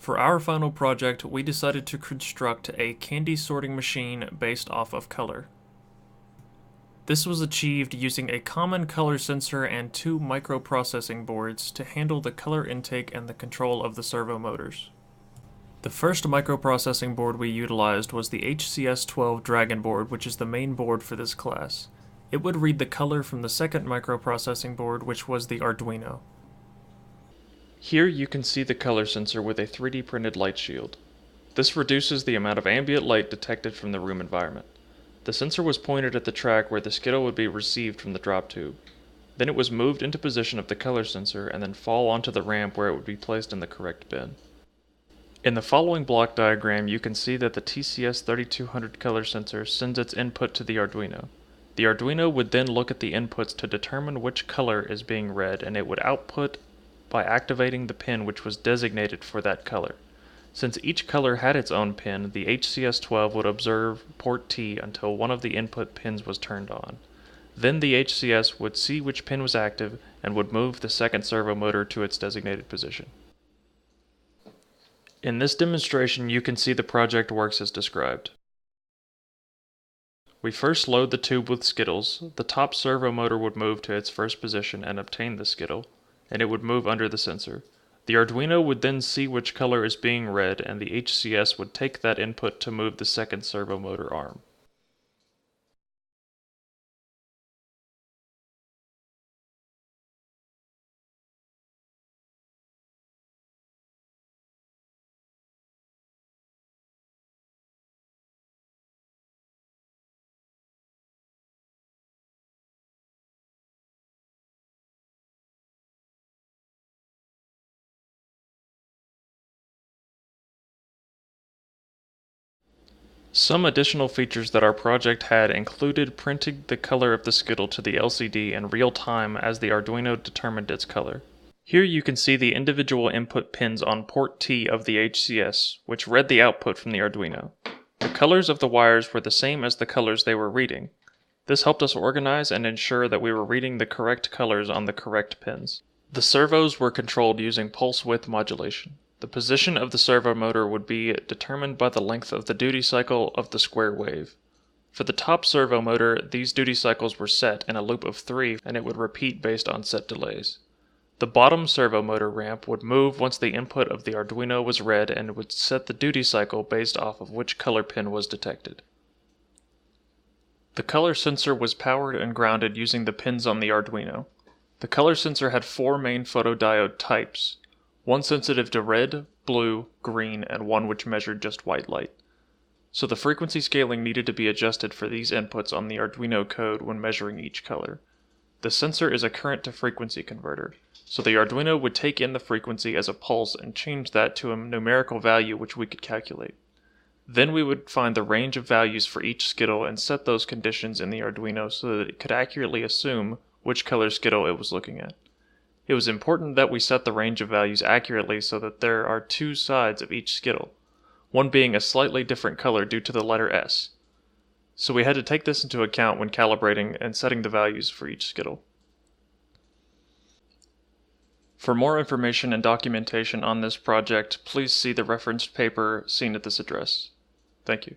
For our final project, we decided to construct a candy sorting machine based off of color. This was achieved using a common color sensor and two microprocessing boards to handle the color intake and the control of the servo motors. The first microprocessing board we utilized was the HCS12 Dragon board, which is the main board for this class. It would read the color from the second microprocessing board, which was the Arduino. Here you can see the color sensor with a 3D printed light shield. This reduces the amount of ambient light detected from the room environment. The sensor was pointed at the track where the Skittle would be received from the drop tube. Then it was moved into position of the color sensor and then fall onto the ramp where it would be placed in the correct bin. In the following block diagram, you can see that the TCS3200 color sensor sends its input to the Arduino. The Arduino would then look at the inputs to determine which color is being read, and it would output by activating the pin which was designated for that color. Since each color had its own pin, the HCS12 would observe port T until one of the input pins was turned on. Then the HCS would see which pin was active and would move the second servo motor to its designated position. In this demonstration, you can see the project works as described. We first load the tube with Skittles. The top servo motor would move to its first position and obtain the Skittle, and it would move under the sensor. The Arduino would then see which color is being read, and the HCS would take that input to move the second servo motor arm. Some additional features that our project had included printing the color of the Skittle to the LCD in real time as the Arduino determined its color. Here you can see the individual input pins on port T of the HCS, which read the output from the Arduino. The colors of the wires were the same as the colors they were reading. This helped us organize and ensure that we were reading the correct colors on the correct pins. The servos were controlled using pulse width modulation. The position of the servo motor would be determined by the length of the duty cycle of the square wave. For the top servo motor, these duty cycles were set in a loop of 3, and it would repeat based on set delays. The bottom servo motor ramp would move once the input of the Arduino was read and would set the duty cycle based off of which color pin was detected. The color sensor was powered and grounded using the pins on the Arduino. The color sensor had 4 main photodiode types, one sensitive to red, blue, green, and one which measured just white light. So the frequency scaling needed to be adjusted for these inputs on the Arduino code when measuring each color. The sensor is a current to frequency converter, so the Arduino would take in the frequency as a pulse and change that to a numerical value which we could calculate. Then we would find the range of values for each Skittle and set those conditions in the Arduino so that it could accurately assume which color Skittle it was looking at. It was important that we set the range of values accurately so that there are 2 sides of each Skittle, one being a slightly different color due to the letter S. So we had to take this into account when calibrating and setting the values for each Skittle. For more information and documentation on this project, please see the referenced paper seen at this address. Thank you.